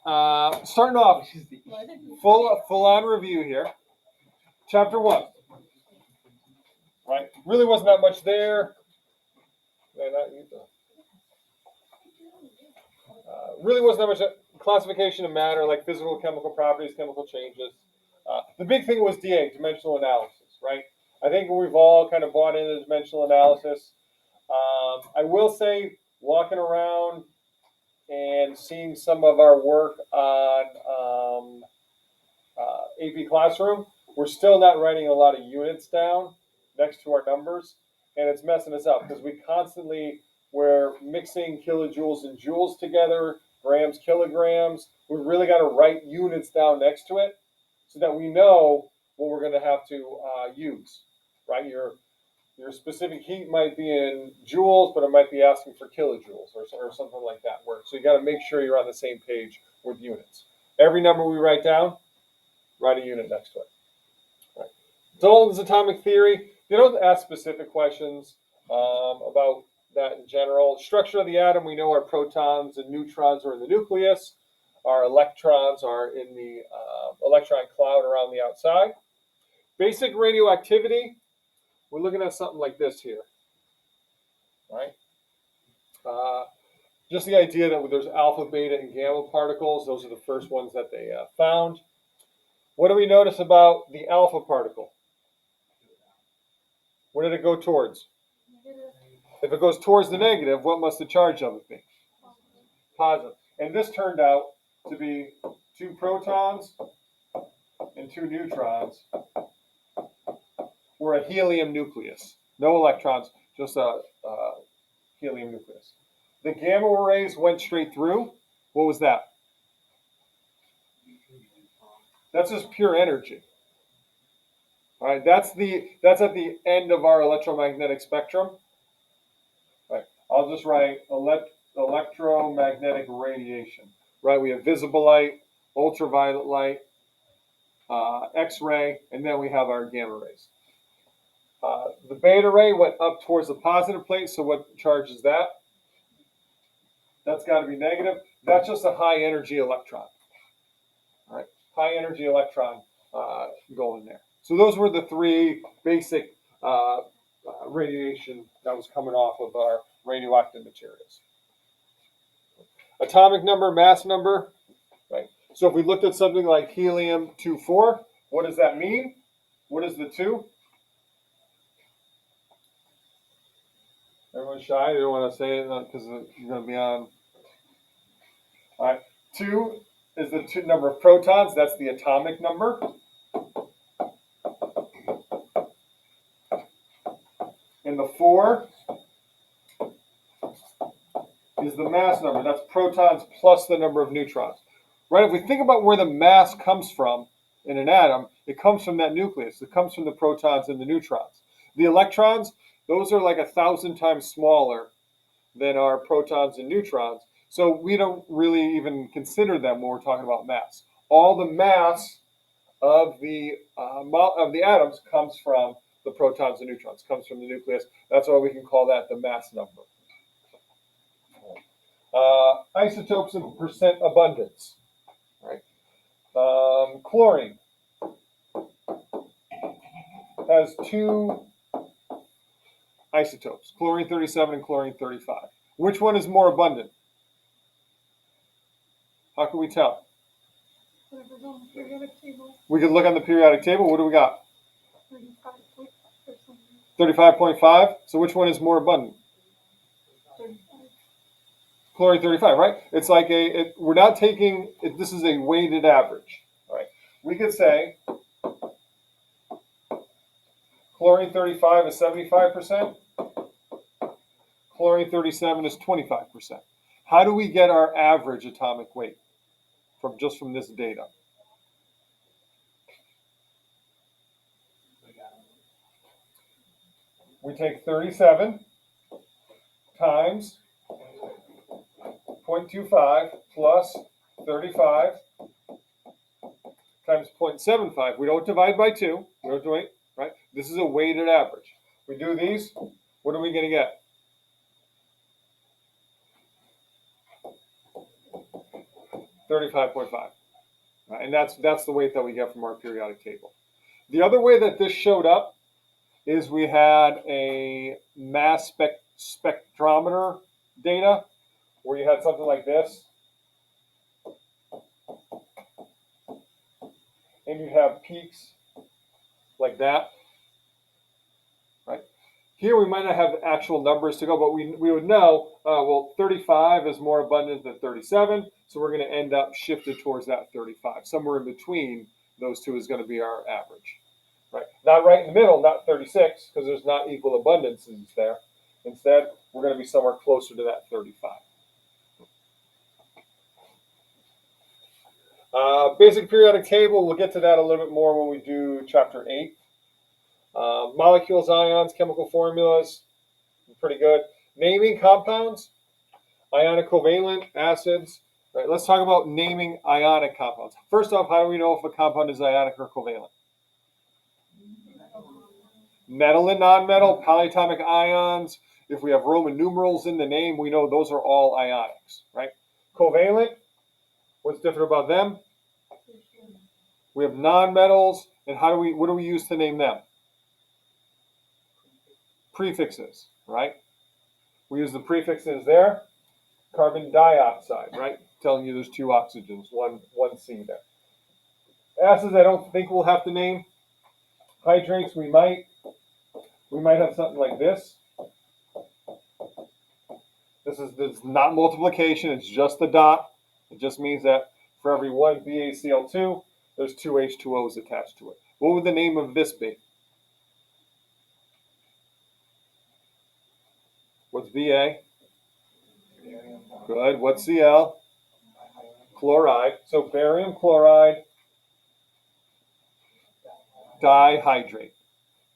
Starting off, full on review here. Chapter 1. Right? Really wasn't that much there. Really wasn't that much classification of matter, like physical, chemical properties, chemical changes. The big thing was DA, dimensional analysis, right? I think we've all kind of bought into dimensional analysis. I will say, walking around and seeing some of our work on AP Classroom, we're still not writing a lot of units down next to our numbers, and it's messing us up because we're mixing kilojoules and joules together, grams, kilograms. We've really got to write units down next to it so that we know what we're going to have to use, right? Your specific heat might be in joules, but it might be asking for kilojoules or something like that. So you got to make sure you're on the same page with units. Every number we write down, write a unit next to it. Right. Dalton's atomic theory, they don't ask specific questions about that in general. Structure of the atom, we know our protons and neutrons are in the nucleus. Our electrons are in the electron cloud around the outside. Basic radioactivity, we're looking at something like this here. Right? Just the idea that there's alpha, beta, and gamma particles. Those are the first ones that they found. What do we notice about the alpha particle? Where did it go towards? If it goes towards the negative, what must the charge of it be? Positive. And this turned out to be 2 protons and 2 neutrons. We're a helium nucleus. No electrons, just a helium nucleus. The gamma rays went straight through. What was that? That's just pure energy. All right, that's at the end of our electromagnetic spectrum. All right, I'll just write electromagnetic radiation. Right, we have visible light, ultraviolet light, X-ray, and then we have our gamma rays. The beta ray went up towards the positive plate, so what charge is that? That's got to be negative. That's just a high energy electron. All right, high energy electron going there. So those were the 3 basic radiation that was coming off of our radioactive materials. Atomic number, mass number, right? So if we looked at something like helium-24, what does that mean? What is the 2? Everyone's shy. They don't want to say it because you're going to be on. All right. 2 is the number of protons. That's the atomic number. And the 4 is the mass number. That's protons plus the number of neutrons. Right? If we think about where the mass comes from in an atom, it comes from that nucleus. It comes from the protons and the neutrons. The electrons, those are like 1,000 times smaller than our protons and neutrons. So we don't really even consider them when we're talking about mass. All the mass of the atoms comes from the protons and neutrons, comes from the nucleus. That's why we can call that the mass number. Isotopes and percent abundance. Right? Chlorine has 2 isotopes, chlorine-37 and chlorine-35. Which one is more abundant? How can we tell? We could look on the periodic table. What do we got? 35.5. So which one is more abundant? Chlorine-35, right? It's like we're not taking, this is a weighted average. Right? We could say chlorine-35 is 75%. Chlorine-37 is 25%. How do we get our average atomic weight from this data? We take 37 times 0.25 plus 35 times 0.75. We don't divide by 2. We don't do it, right? This is a weighted average. We do these. What are we going to get? 35.5. Right? And that's the weight that we get from our periodic table. The other way that this showed up is we had a mass spectrometer data where you had something like this, and you have peaks like that, right? Here we might not have actual numbers to go, but we would know, well, 35 is more abundant than 37, so we're going to end up shifted towards that 35. Somewhere in between those two is going to be our average, right? Not right in the middle, not 36, because there's not equal abundances there. Instead, we're going to be somewhere closer to that 35. Basic periodic table, we'll get to that a little bit more when we do chapter 8. Molecules, ions, chemical formulas, pretty good. Naming compounds, ionic covalent, acids. Right, let's talk about naming ionic compounds. First off, how do we know if a compound is ionic or covalent? Metal and nonmetal, polyatomic ions. If we have Roman numerals in the name, we know those are all ionics, right? Covalent, what's different about them? We have nonmetals, and what do we use to name them? Prefixes, right? We use the prefixes there. Carbon dioxide, right? Telling you there's 2 oxygens, one C there. Acids, I don't think we'll have to name. Hydrates, we might. We might have something like this. This is not multiplication, it's just the dot. It just means that for every 1 BaCl2, there's 2 H2Os attached to it. What would the name of this be? What's Ba? Good. What's Cl? Chloride. So barium chloride dihydrate.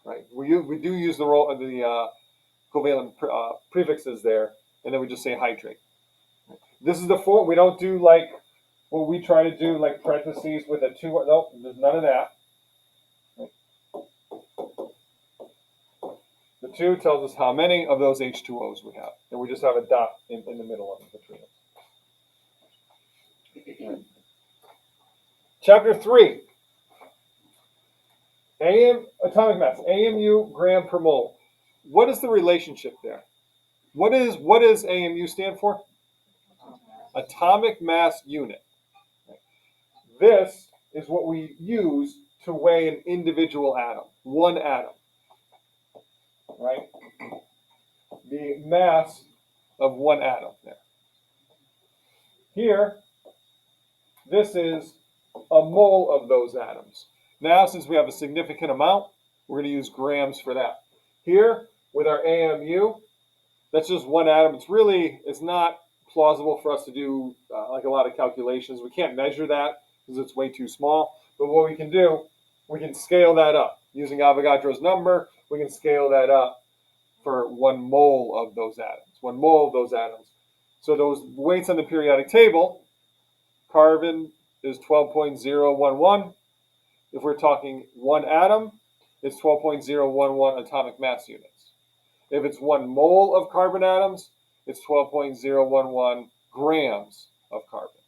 Right. We do use the covalent prefixes there, and then we just say hydrate. This is the form. We don't do like what we try to do, like parentheses with a 2. No, there's none of that. The 2 tells us how many of those H2Os we have, and we just have a dot in the middle of it between them. Chapter 3. Atomic mass, AMU gram per mole. What is the relationship there? What does AMU stand for? Atomic mass unit. This is what we use to weigh an individual atom, one atom, right? The mass of one atom there. Here, this is a mole of those atoms. Now, since we have a significant amount, we're going to use grams for that. Here, with our AMU, that's just one atom. It's not plausible for us to do like a lot of calculations. We can't measure that because it's way too small. But what we can do, we can scale that up. Using Avogadro's number, we can scale that up for 1 mole of those atoms. 1 mole of those atoms. So those weights on the periodic table, carbon is 12.011. If we're talking 1 atom, it's 12.011 atomic mass units. If it's 1 mole of carbon atoms, it's 12.011 grams of carbon.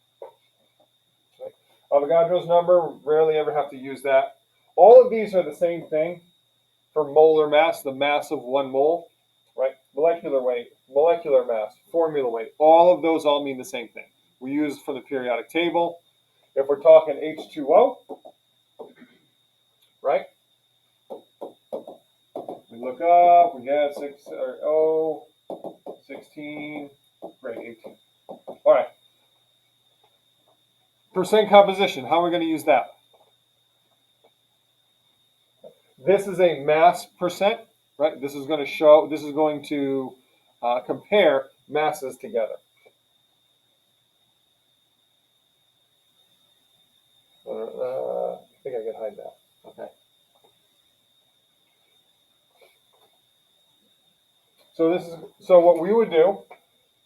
Okay. Avogadro's number, rarely ever have to use that. All of these are the same thing for molar mass, the mass of 1 mole, right? Molecular weight, molecular mass, formula weight, all of those all mean the same thing. We use for the periodic table. If we're talking H2O, right? We look up, we get 16, great, 18. All right. Percent composition, how are we going to use that? This is a mass percent, right? This is going to compare masses together. I think I can hide that. Okay. So what we would do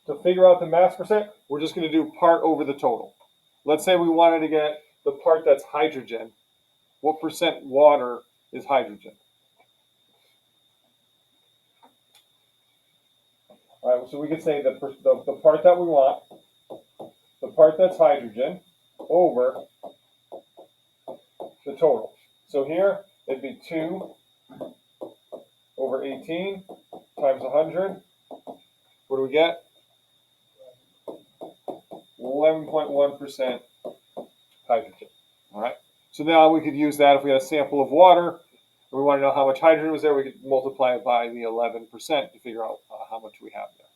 to figure out the mass percent, we're just going to do part over the total. Let's say we wanted to get the part that's hydrogen. What percent water is hydrogen? All right, so we could say the part that we want, the part that's hydrogen over the total. So here it'd be 2 over 18 times 100. What do we get? 11.1% hydrogen. All right. So now we could use that if we had a sample of water and we want to know how much hydrogen was there, we could multiply it by the 11% to figure out how much we have there.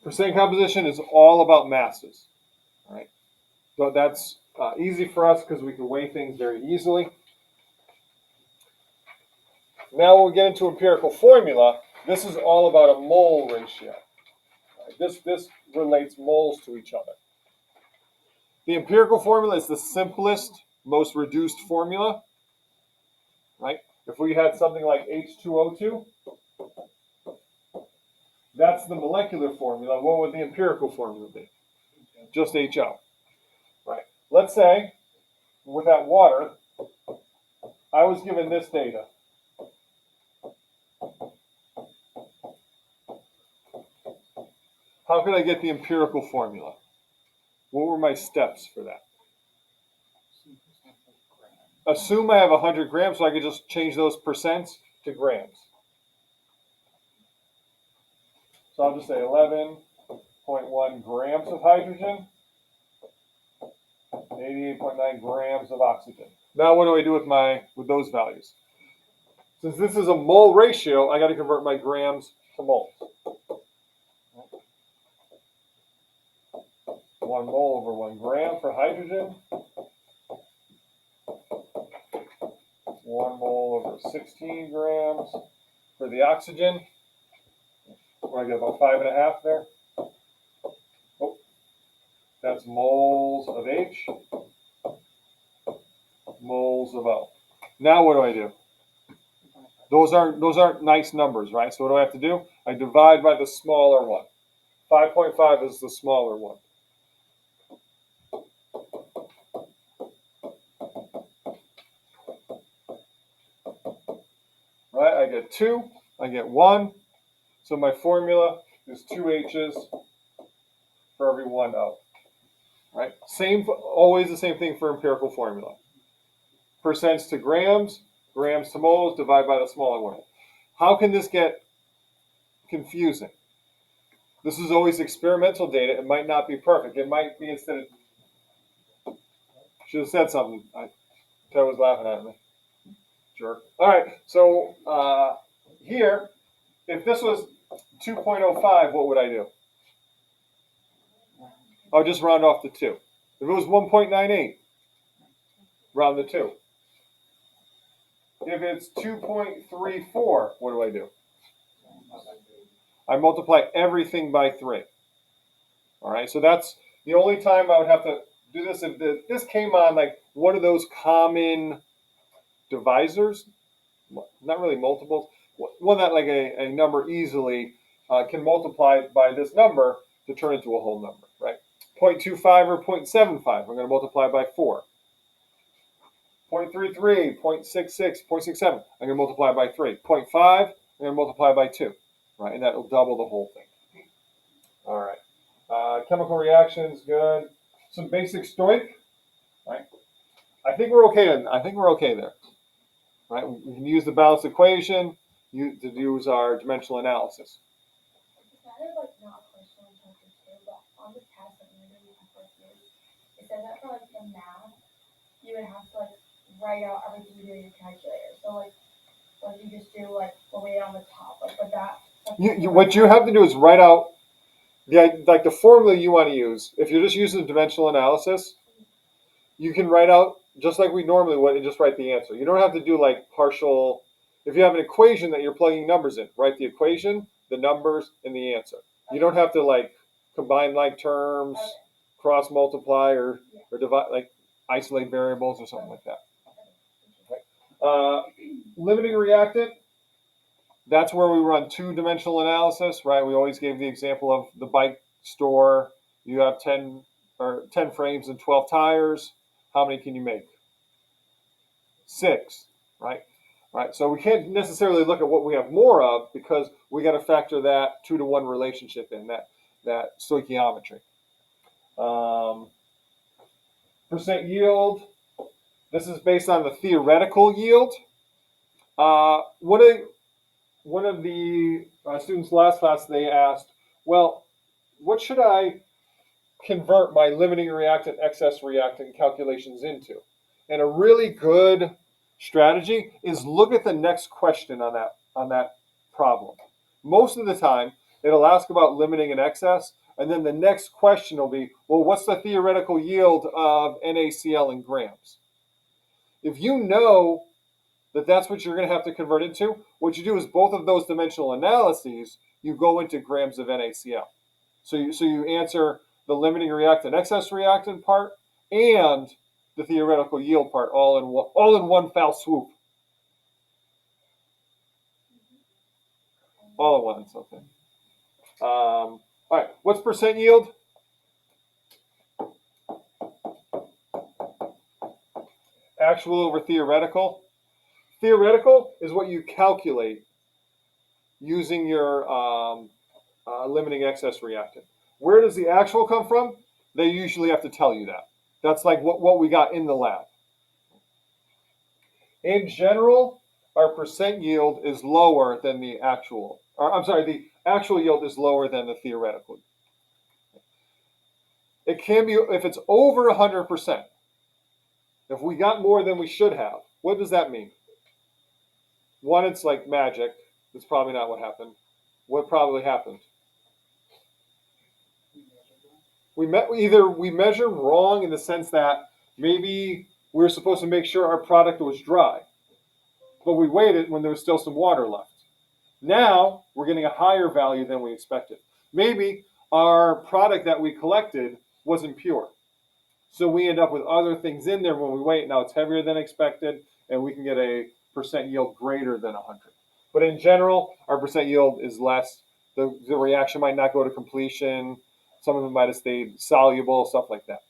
Percent composition is all about masses. All right. So that's easy for us because we can weigh things very easily. Now when we get into empirical formula, this is all about a mole ratio. Right? This relates moles to each other. The empirical formula is the simplest, most reduced formula. Right? If we had something like H2O2, that's the molecular formula. What would the empirical formula be? Just HO. Right. Let's say with that water, I was given this data. How could I get the empirical formula? What were my steps for that? Assume I have 100 grams, so I could just change those percents to grams. So I'll just say 11.1 grams of hydrogen, 88.9 grams of oxygen. Now what do I do with those values? Since this is a mole ratio, I got to convert my grams to moles. 1 mole over 1 gram for hydrogen. 1 mole over 16 grams for the oxygen. I get about 5.5 there. Oh, that's moles of H, moles of O. Now what do? Those aren't nice numbers, right? So what do I have to do? I divide by the smaller one. 5.5 is the smaller one. Right? I get 2, I get 1. So my formula is 2 H's for every 1 O. Right? Always the same thing for empirical formula. Percents to grams, grams to moles, divide by the smaller one. How can this get confusing? This is always experimental data. It might not be perfect. It might be instead of... Should have said something. Ted was laughing at me. Jerk. All right, so here, if this was 2.05, what would I do? I'll just round off the 2. If it was 1.98, round the 2. If it's 2.34, what do I do? I multiply everything by 3. All right, so that's the only time I would have to do this. If this came on like one of those common divisors, not really multiples, one that like a number easily can multiply by this number to turn into a whole number, right? 0.25 or 0.75, I'm going to multiply by 4. 0.33, 0.66, 0.67, I'm going to multiply by 3. 0.5, I'm going to multiply by 2, right? And that will double the whole thing. All right. Chemical reactions, good. Some basic stoic, right? I think we're okay there, right? We can use the balanced equation to use our dimensional analysis. It's kind of like not a question in chapter 2, but on the test that we did in first year, it said that for like the math, you would have to like write out everything you do in your calculator. So like you just do like the way on the top, like with that. What you have to do is write out the formula you want to use. If you're just using dimensional analysis, you can write out just like we normally would and just write the answer. You don't have to do like partial. If you have an equation that you're plugging numbers in, write the equation, the numbers, and the answer. You don't have to like combine like terms, cross multiply, or divide, like isolate variables or something like that. Limiting reactant. That's where we run 2-dimensional analysis, right? We always gave the example of the bike store. You have 10 frames and 12 tires. How many can you make? 6, right? Right. So we can't necessarily look at what we have more of because we got to factor that 2-to-1 relationship in. that stoichiometry. Percent yield. This is based on the theoretical yield. One of the students last class, they asked, well, what should I convert my limiting reactant, excess reactant calculations into? And a really good strategy is look at the next question on that problem. Most of the time, it'll ask about limiting and excess, and then the next question will be, well, what's the theoretical yield of NaCl in grams? If you know that that's what you're going to have to convert into, what you do is both of those dimensional analyses, you go into grams of NaCl. So you answer the limiting reactant, excess reactant part, and the theoretical yield part all in one foul swoop. All at once, okay. All right, what's percent yield? Actual over theoretical. Theoretical is what you calculate using your limiting excess reactant. Where does the actual come from? They usually have to tell you that. That's like what we got in the lab. In general, our percent yield is lower than the actual. The actual yield is lower than the theoretical. It can be if it's over 100%. If we got more than we should have, what does that mean? One, it's like magic. That's probably not what happened. What probably happened? We measured wrong in the sense that maybe we were supposed to make sure our product was dry, but we waited when there was still some water left. Now we're getting a higher value than we expected. Maybe our product that we collected wasn't pure. So we end up with other things in there when we wait. Now it's heavier than expected, and we can get a percent yield greater than 100. But in general, our percent yield is less. The reaction might not go to completion. Some of it might have stayed soluble, stuff like that.